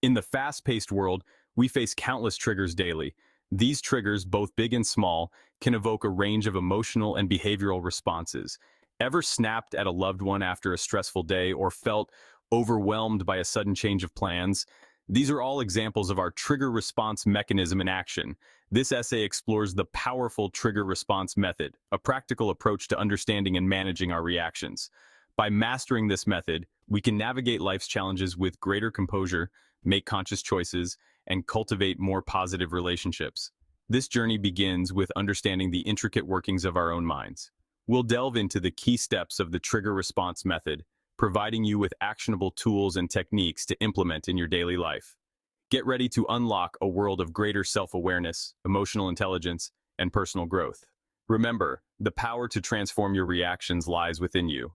In the fast-paced world, we face countless triggers daily. These triggers, both big and small, can evoke a range of emotional and behavioral responses. Ever snapped at a loved one after a stressful day or felt overwhelmed by a sudden change of plans? These are all examples of our trigger response mechanism in action. This essay explores the powerful trigger response method, a practical approach to understanding and managing our reactions. By mastering this method, we can navigate life's challenges with greater composure, make conscious choices, and cultivate more positive relationships. This journey begins with understanding the intricate workings of our own minds. We'll delve into the key steps of the trigger response method, providing you with actionable tools and techniques to implement in your daily life. Get ready to unlock a world of greater self-awareness, emotional intelligence, and personal growth. Remember, the power to transform your reactions lies within you.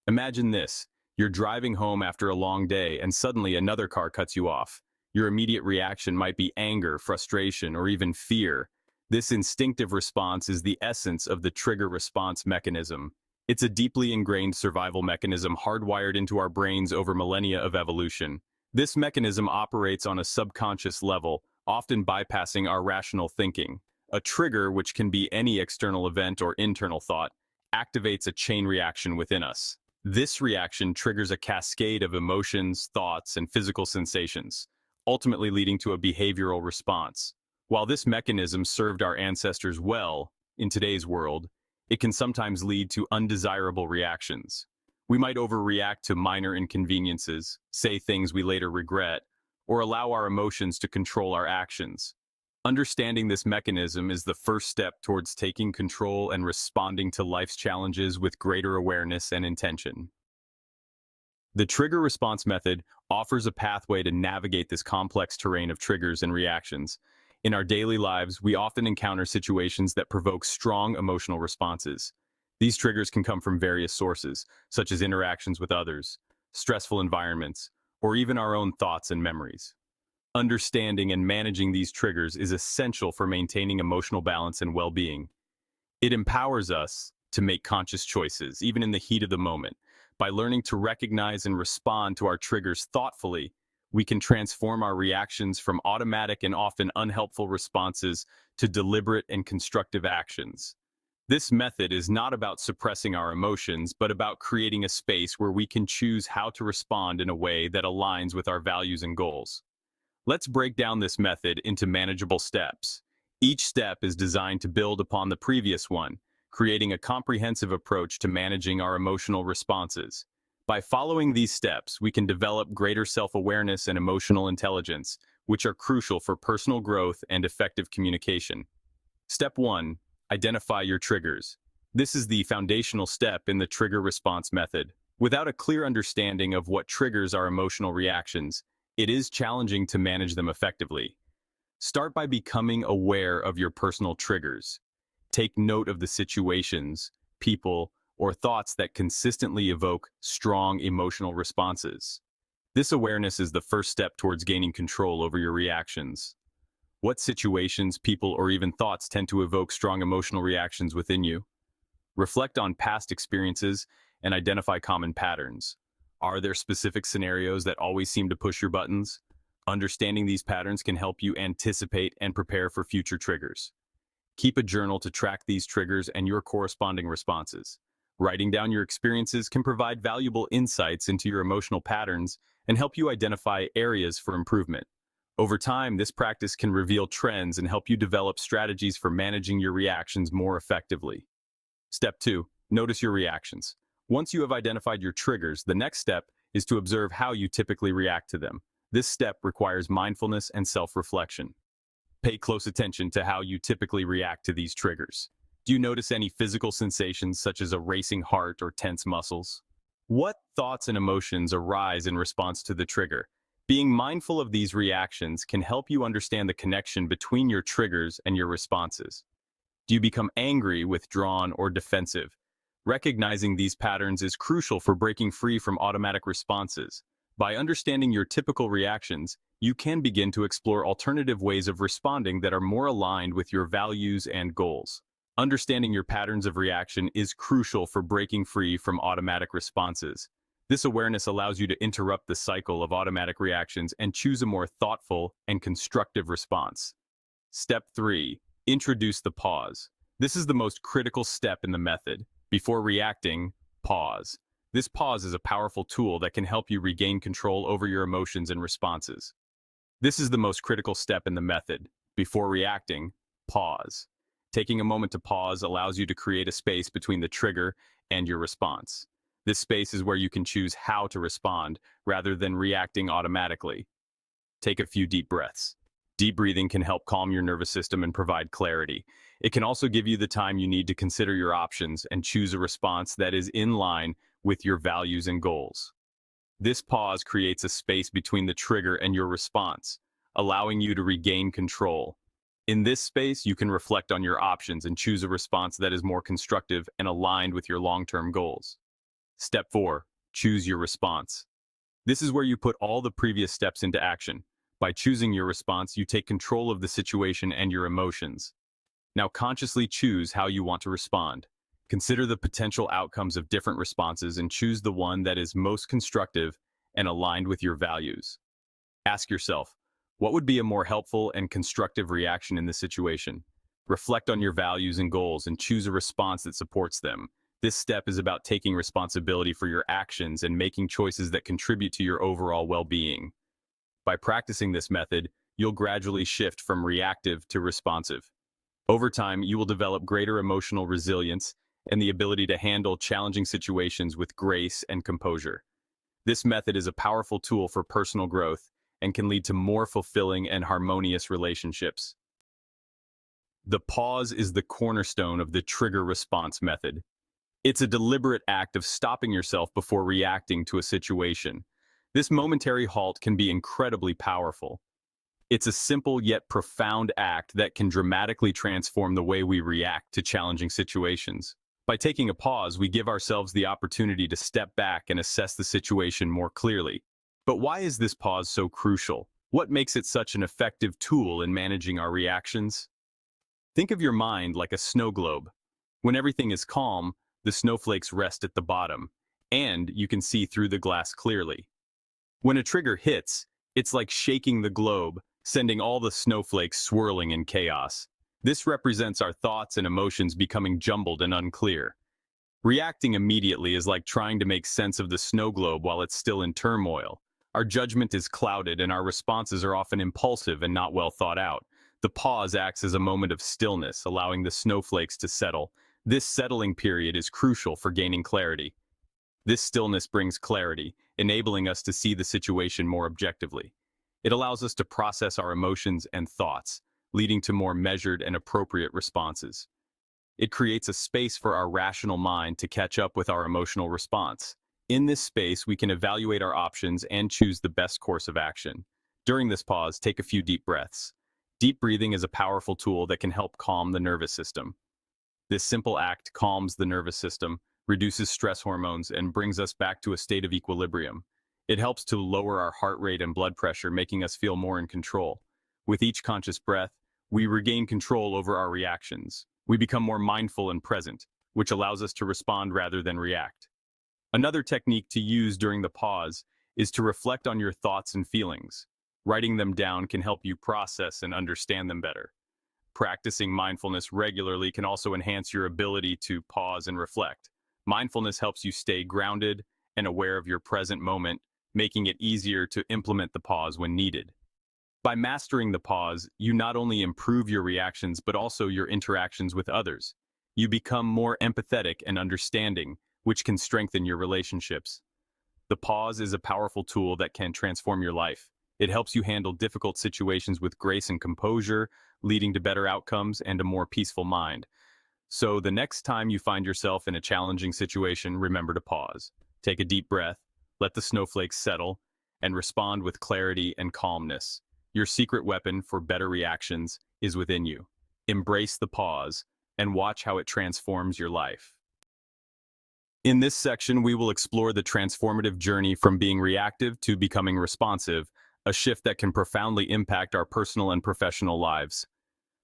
Imagine this. You're driving home after a long day and suddenly another car cuts you off. Your immediate reaction might be anger, frustration, or even fear. This instinctive response is the essence of the trigger response mechanism. It's a deeply ingrained survival mechanism hardwired into our brains over millennia of evolution. This mechanism operates on a subconscious level, often bypassing our rational thinking. A trigger, which can be any external event or internal thought, activates a chain reaction within us. This reaction triggers a cascade of emotions, thoughts, and physical sensations, ultimately leading to a behavioral response. While this mechanism served our ancestors well, in today's world, it can sometimes lead to undesirable reactions. We might overreact to minor inconveniences, say things we later regret, or allow our emotions to control our actions. Understanding this mechanism is the first step towards taking control and responding to life's challenges with greater awareness and intention. The trigger response method offers a pathway to navigate this complex terrain of triggers and reactions. In our daily lives, we often encounter situations that provoke strong emotional responses. These triggers can come from various sources, such as interactions with others, stressful environments, or even our own thoughts and memories. Understanding and managing these triggers is essential for maintaining emotional balance and well-being. It empowers us to make conscious choices, even in the heat of the moment. By learning to recognize and respond to our triggers thoughtfully, we can transform our reactions from automatic and often unhelpful responses to deliberate and constructive actions. This method is not about suppressing our emotions, but about creating a space where we can choose how to respond in a way that aligns with our values and goals. Let's break down this method into manageable steps. Each step is designed to build upon the previous one, creating a comprehensive approach to managing our emotional responses. By following these steps, we can develop greater self-awareness and emotional intelligence, which are crucial for personal growth and effective communication. Step 1. Identify your triggers. This is the foundational step in the trigger response method. Without a clear understanding of what triggers our emotional reactions, it is challenging to manage them effectively. Start by becoming aware of your personal triggers. Take note of the situations, people, or thoughts that consistently evoke strong emotional responses. This awareness is the first step towards gaining control over your reactions. What situations, people, or even thoughts tend to evoke strong emotional reactions within you? Reflect on past experiences and identify common patterns. Are there specific scenarios that always seem to push your buttons? Understanding these patterns can help you anticipate and prepare for future triggers. Keep a journal to track these triggers and your corresponding responses. Writing down your experiences can provide valuable insights into your emotional patterns and help you identify areas for improvement. Over time, this practice can reveal trends and help you develop strategies for managing your reactions more effectively. Step 2. Notice your reactions. Once you have identified your triggers, the next step is to observe how you typically react to them. This step requires mindfulness and self-reflection. Pay close attention to how you typically react to these triggers. Do you notice any physical sensations such as a racing heart or tense muscles? What thoughts and emotions arise in response to the trigger? Being mindful of these reactions can help you understand the connection between your triggers and your responses. Do you become angry, withdrawn, or defensive? Recognizing these patterns is crucial for breaking free from automatic responses. By understanding your typical reactions, you can begin to explore alternative ways of responding that are more aligned with your values and goals. Understanding your patterns of reaction is crucial for breaking free from automatic responses. This awareness allows you to interrupt the cycle of automatic reactions and choose a more thoughtful and constructive response. Step 3. Introduce the pause. This is the most critical step in the method. Before reacting, pause. This pause is a powerful tool that can help you regain control over your emotions and responses. This is the most critical step in the method. Before reacting, pause. Taking a moment to pause allows you to create a space between the trigger and your response. This space is where you can choose how to respond rather than reacting automatically. Take a few deep breaths. Deep breathing can help calm your nervous system and provide clarity. It can also give you the time you need to consider your options and choose a response that is in line with your values and goals. This pause creates a space between the trigger and your response, allowing you to regain control. In this space, you can reflect on your options and choose a response that is more constructive and aligned with your long-term goals. Step 4. Choose your response. This is where you put all the previous steps into action. By choosing your response, you take control of the situation and your emotions. Now consciously choose how you want to respond. Consider the potential outcomes of different responses and choose the one that is most constructive and aligned with your values. Ask yourself, what would be a more helpful and constructive reaction in this situation? Reflect on your values and goals and choose a response that supports them. This step is about taking responsibility for your actions and making choices that contribute to your overall well-being. By practicing this method, you'll gradually shift from reactive to responsive. Over time, you will develop greater emotional resilience and the ability to handle challenging situations with grace and composure. This method is a powerful tool for personal growth and can lead to more fulfilling and harmonious relationships. The pause is the cornerstone of the trigger response method. It's a deliberate act of stopping yourself before reacting to a situation. This momentary halt can be incredibly powerful. It's a simple yet profound act that can dramatically transform the way we react to challenging situations. By taking a pause, we give ourselves the opportunity to step back and assess the situation more clearly. But why is this pause so crucial? What makes it such an effective tool in managing our reactions? Think of your mind like a snow globe. When everything is calm, the snowflakes rest at the bottom, and you can see through the glass clearly. When a trigger hits, it's like shaking the globe, sending all the snowflakes swirling in chaos. This represents our thoughts and emotions becoming jumbled and unclear. Reacting immediately is like trying to make sense of the snow globe while it's still in turmoil. Our judgment is clouded and our responses are often impulsive and not well thought out. The pause acts as a moment of stillness, allowing the snowflakes to settle. This settling period is crucial for gaining clarity. This stillness brings clarity, enabling us to see the situation more objectively. It allows us to process our emotions and thoughts, leading to more measured and appropriate responses. It creates a space for our rational mind to catch up with our emotional response. In this space, we can evaluate our options and choose the best course of action. During this pause, take a few deep breaths. Deep breathing is a powerful tool that can help calm the nervous system. This simple act calms the nervous system, reduces stress hormones, and brings us back to a state of equilibrium. It helps to lower our heart rate and blood pressure, making us feel more in control. With each conscious breath, we regain control over our reactions. We become more mindful and present, which allows us to respond rather than react. Another technique to use during the pause is to reflect on your thoughts and feelings. Writing them down can help you process and understand them better. Practicing mindfulness regularly can also enhance your ability to pause and reflect. Mindfulness helps you stay grounded and aware of your present moment, making it easier to implement the pause when needed. By mastering the pause, you not only improve your reactions but also your interactions with others. You become more empathetic and understanding, which can strengthen your relationships. The pause is a powerful tool that can transform your life. It helps you handle difficult situations with grace and composure, leading to better outcomes and a more peaceful mind. So the next time you find yourself in a challenging situation, remember to pause. Take a deep breath, let the snowflakes settle, and respond with clarity and calmness. Your secret weapon for better reactions is within you. Embrace the pause and watch how it transforms your life. In this section, we will explore the transformative journey from being reactive to becoming responsive, a shift that can profoundly impact our personal and professional lives.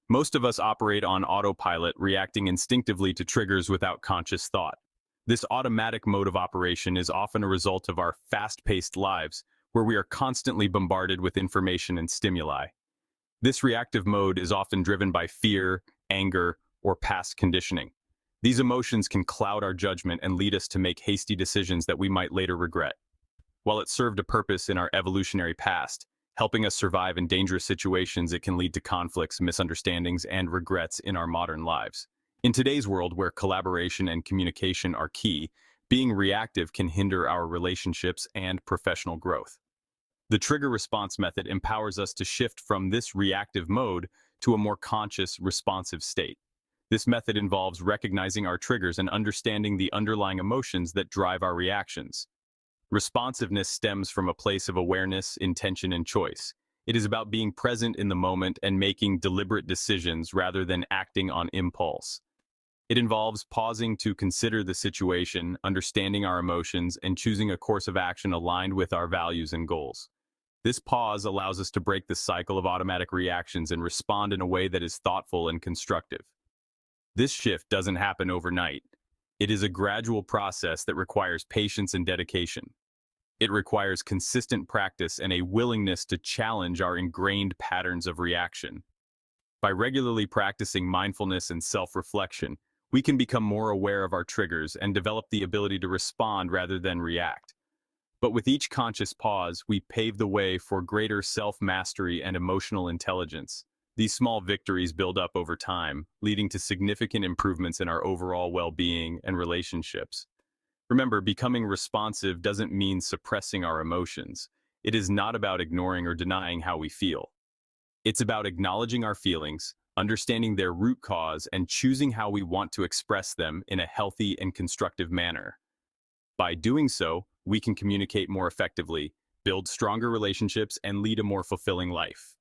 Most of us operate on autopilot, reacting instinctively to triggers without conscious thought. This automatic mode of operation is often a result of our fast-paced lives, where we are constantly bombarded with information and stimuli. This reactive mode is often driven by fear, anger, or past conditioning. These emotions can cloud our judgment and lead us to make hasty decisions that we might later regret. While it served a purpose in our evolutionary past, helping us survive in dangerous situations, it can lead to conflicts, misunderstandings, and regrets in our modern lives. In today's world, where collaboration and communication are key, being reactive can hinder our relationships and professional growth. The trigger response method empowers us to shift from this reactive mode to a more conscious, responsive state. This method involves recognizing our triggers and understanding the underlying emotions that drive our reactions. Responsiveness stems from a place of awareness, intention, and choice. It is about being present in the moment and making deliberate decisions rather than acting on impulse. It involves pausing to consider the situation, understanding our emotions, and choosing a course of action aligned with our values and goals. This pause allows us to break the cycle of automatic reactions and respond in a way that is thoughtful and constructive. This shift doesn't happen overnight. It is a gradual process that requires patience and dedication. It requires consistent practice and a willingness to challenge our ingrained patterns of reaction. By regularly practicing mindfulness and self-reflection, we can become more aware of our triggers and develop the ability to respond rather than react. But with each conscious pause, we pave the way for greater self-mastery and emotional intelligence. These small victories build up over time, leading to significant improvements in our overall well-being and relationships. Remember, becoming responsive doesn't mean suppressing our emotions. It is not about ignoring or denying how we feel. It's about acknowledging our feelings, understanding their root cause, and choosing how we want to express them in a healthy and constructive manner. By doing so, we can communicate more effectively, build stronger relationships, and lead a more fulfilling life.